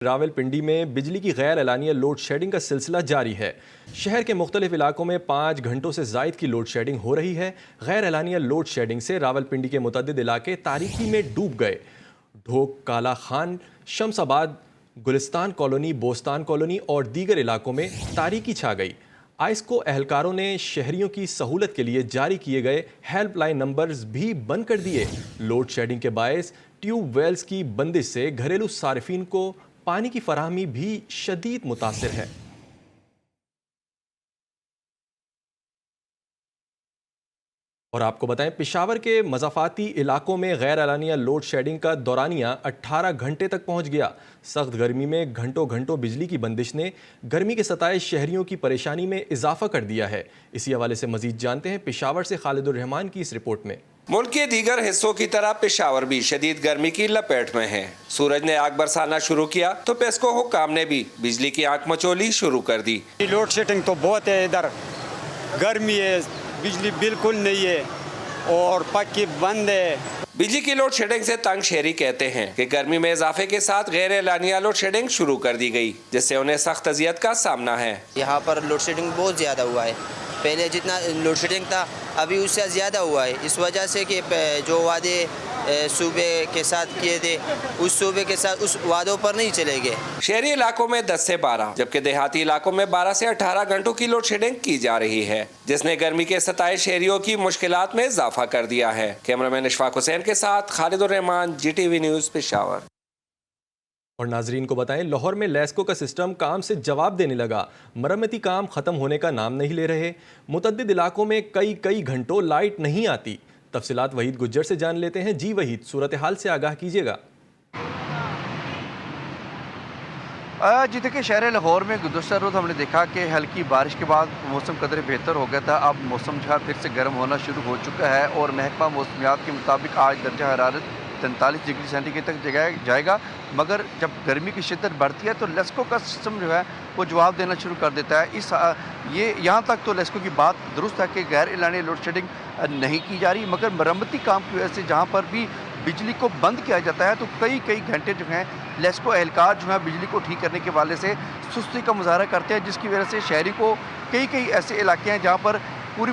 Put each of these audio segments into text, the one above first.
راولپنڈی میں بجلی کی غیر اعلانیہ لوڈ شیڈنگ کا سلسلہ جاری ہے۔ شہر کے مختلف علاقوں میں 5 گھنٹوں سے زائد کی لوڈ شیڈنگ ہو رہی ہے۔ غیر اعلانیہ لوڈ شیڈنگ سے راولپنڈی کے متعدد علاقے تاریکی میں ڈوب گئے۔ ڈھوک، کالا خان، شمس آباد، گلستان کالونی، بوستان کالونی اور دیگر علاقوں میں تاریکی چھا گئی۔ آئسکو اہلکاروں نے شہریوں کی سہولت کے لیے جاری کیے گئے ہیلپ لائن نمبرز بھی بند کر دیے۔ لوڈ شیڈنگ کے باعث ٹیوب ویلز کی بندش سے گھریلو صارفین کو پانی کی فراہمی بھی شدید متاثر ہے۔ اور آپ کو بتائیں، پشاور کے مضافاتی علاقوں میں غیر اعلانیہ لوڈ شیڈنگ کا دورانیہ 18 گھنٹے تک پہنچ گیا۔ سخت گرمی میں گھنٹوں گھنٹوں بجلی کی بندش نے گرمی کے ستائے شہریوں کی پریشانی میں اضافہ کر دیا ہے۔ اسی حوالے سے مزید جانتے ہیں پشاور سے خالد الرحمان کی اس رپورٹ میں۔ ملک کے دیگر حصوں کی طرح پشاور بھی شدید گرمی کی لپیٹ میں ہے۔ سورج نے آگ برسانا شروع کیا تو پیسکو حکام نے بھی بجلی کی آنکھ مچولی شروع کر دی۔ لوڈ شیڈنگ تو بہت ہے، ادھر گرمی ہے، بجلی بالکل نہیں ہے اور پکی بند ہے۔ بجلی کی لوڈ شیڈنگ سے تنگ شہری کہتے ہیں کہ گرمی میں اضافے کے ساتھ غیر اعلانیہ لوڈ شیڈنگ شروع کر دی گئی، جس سے انہیں سخت اذیت کا سامنا ہے۔ یہاں پر لوڈ شیڈنگ بہت زیادہ ہوا ہے، پہلے جتنا لوڈ شیڈنگ تھا ابھی اس سے زیادہ ہوا ہے، اس وجہ سے کہ جو وعدے صوبے کے ساتھ کیے تھے اس صوبے کے ساتھ اس وعدوں پر نہیں چلے گئے۔ شہری علاقوں میں 10 سے 12 جبکہ دیہاتی علاقوں میں 12 سے 18 گھنٹوں کی لوڈ شیڈنگ کی جا رہی ہے، جس نے گرمی کے ستائے شہریوں کی مشکلات میں اضافہ کر دیا ہے۔ کیمرامین اشفاق حسین کے ساتھ Khalid ur Rahman, G T V news, Peshawar. اور ناظرین کو بتائیں، لاہور میں لیسکو کا سسٹم کام سے جواب دینے لگا۔ مرمتی کام ختم ہونے کا نام نہیں لے رہے۔ متعدد علاقوں میں کئی گھنٹوں لائٹ نہیں آتی۔ تفصیلات وحید گجر سے جان لیتے ہیں۔ جی وحید، صورتحال سے آگاہ کیجیے گا۔ جی دیکھیں، شہر لاہور میں گزشتہ روز ہم نے دیکھا کہ ہلکی بارش کے بعد موسم قدرے بہتر ہو گیا تھا۔ اب موسم جو ہے پھر سے گرم ہونا شروع ہو چکا ہے اور محکمہ موسمیات کے مطابق آج درجہ حرارت 43 ڈگری سینٹی گریڈ تک جائے گا، مگر جب گرمی کی شدت بڑھتی ہے تو لیسکو کا سسٹم جو ہے وہ جواب دینا شروع کر دیتا ہے۔ یہاں تک تو لیسکو کی بات درست ہے کہ غیر اعلانیہ لوڈ شیڈنگ نہیں کی جا رہی، مگر مرمتی کام کی وجہ سے جہاں پر بھی بجلی کو بند کیا جاتا ہے تو کئی گھنٹے جو ہیں لیسکو اہلکار جو ہے بجلی کو ٹھیک کرنے کے حوالے سے سستی کا مظاہرہ کرتے ہیں، جس کی وجہ سے شہری کو کئی ایسے علاقے ہیں جہاں پر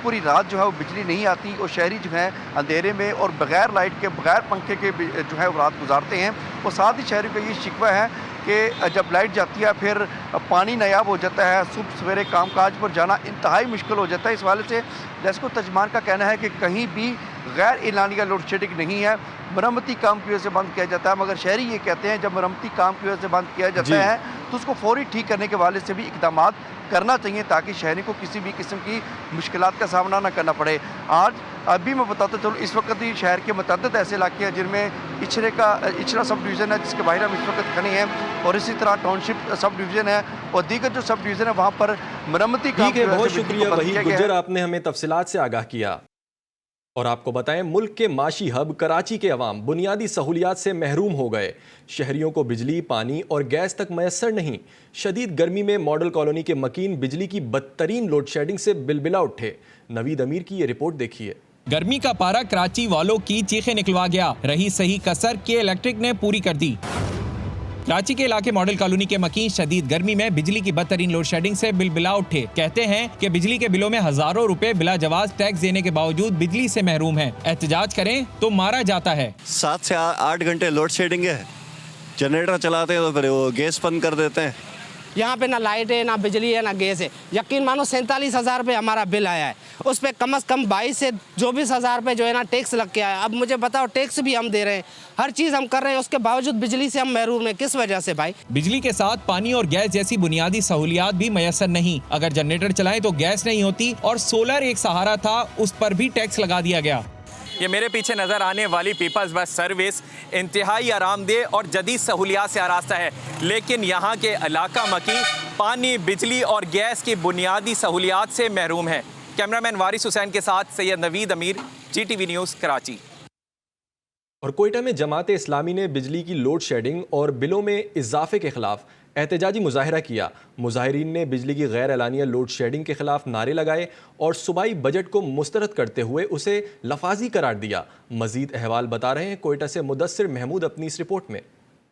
پوری رات جو ہے وہ بجلی نہیں آتی اور شہری جو ہے اندھیرے میں اور بغیر لائٹ کے، بغیر پنکھے کے جو ہے وہ رات گزارتے ہیں۔ اور ساتھ ہی شہری کا یہ شکوہ ہے کہ جب لائٹ جاتی ہے پھر پانی نایاب ہو جاتا ہے، صبح سویرے کام کاج پر جانا انتہائی مشکل ہو جاتا ہے۔ اس حوالے سے لیسکو ترجمان کا کہنا ہے کہ کہیں بھی غیر اعلانیہ لوڈ شیڈنگ نہیں ہے، مرمتی کام کی وجہ سے بند کیا جاتا ہے، مگر شہری یہ کہتے ہیں جب مرمتی کام کی وجہ سے بند کیا جاتا ہے تو اس کو فوری ٹھیک کرنے کے حوالے سے بھی اقدامات کرنا چاہیے تاکہ شہری کو کسی بھی قسم کی مشکلات کا سامنا نہ کرنا پڑے۔ ابھی میں بتاتا چلوں، اس وقت ہی شہر کے متعدد ایسے علاقے ہیں جن میں اچھرا سب ڈویژن ہے جس کے باہر ہم اس وقت کھڑے ہیں، اور اسی طرح ٹاؤن شپ سب ڈویژن ہے اور دیگر جو سب ڈویژن ہے وہاں پر مرمتی کام ٹھیک ہے، بہت شکریہ وحید گجر، آپ نے ہمیں تفصیلات سے آگاہ کیا۔ اور آپ کو بتائیں، ملک کے معاشی ہب کراچی کے عوام بنیادی سہولیات سے محروم ہو گئے۔ شہریوں کو بجلی، پانی اور گیس تک میسر نہیں۔ شدید گرمی میں ماڈل کالونی کے مکین بجلی کی بدترین لوڈ شیڈنگ سے بلبلا اٹھے۔ نوید امیر کی یہ رپورٹ دیکھیے۔ گرمی کا پارا کراچی والوں کی چیخیں نکلوا گیا، رہی صحیح کسر کے الیکٹرک نے پوری کر دی۔ کراچی کے علاقے ماڈل کالونی کے مکین شدید گرمی میں بجلی کی بدترین لوڈ شیڈنگ سے بلبلا اٹھے۔ کہتے ہیں کہ بجلی کے بلوں میں ہزاروں روپے بلا جواز ٹیکس دینے کے باوجود بجلی سے محروم ہیں۔ احتجاج کریں تو مارا جاتا ہے۔ 7 سے 8 گھنٹے لوڈ شیڈنگ ہے، جنریٹر چلاتے ہیں تو پھر وہ گیس بند کر دیتے ہیں۔ یہاں پہ نہ لائٹ ہے، نہ بجلی ہے، نہ گیس ہے۔ یقین مانو 47,000 روپے ہمارا بل آیا ہے، اس پہ کم از کم 22 سے 24,000 روپے جو ہے نا ٹیکس لگ کے آیا۔ اب مجھے بتاؤ، ٹیکس بھی ہم دے رہے ہیں، ہر چیز ہم کر رہے ہیں، اس کے باوجود بجلی سے ہم محروم ہیں۔ کس وجہ سے بھائی؟ بجلی کے ساتھ پانی اور گیس جیسی بنیادی سہولیات بھی میسر نہیں۔ اگر جنریٹر چلائیں تو گیس نہیں ہوتی اور سولر ایک سہارا تھا، اس پر بھی ٹیکس لگا دیا گیا۔ یہ میرے پیچھے نظر آنے والی پیپلز بس سروس انتہائی آرام دہ اور جدید سہولیات سے آراستہ ہے، لیکن یہاں کے علاقہ مکی پانی، بجلی اور گیس کی بنیادی سہولیات سے محروم ہے۔ کیمرامین وارث حسین کے ساتھ Syed Naveed Amir, G T V news, Karachi. اور کوئٹہ میں جماعت اسلامی نے بجلی کی لوڈ شیڈنگ اور بلوں میں اضافے کے خلاف احتجاجی مظاہرہ کیا۔ مظاہرین نے بجلی کی غیر اعلانیہ لوڈ شیڈنگ کے خلاف نعرے لگائے اور صوبائی بجٹ کو مسترد کرتے ہوئے اسے لفاظی قرار دیا۔ مزید احوال بتا رہے ہیں کوئٹہ سے مدثر محمود اپنی اس رپورٹ میں۔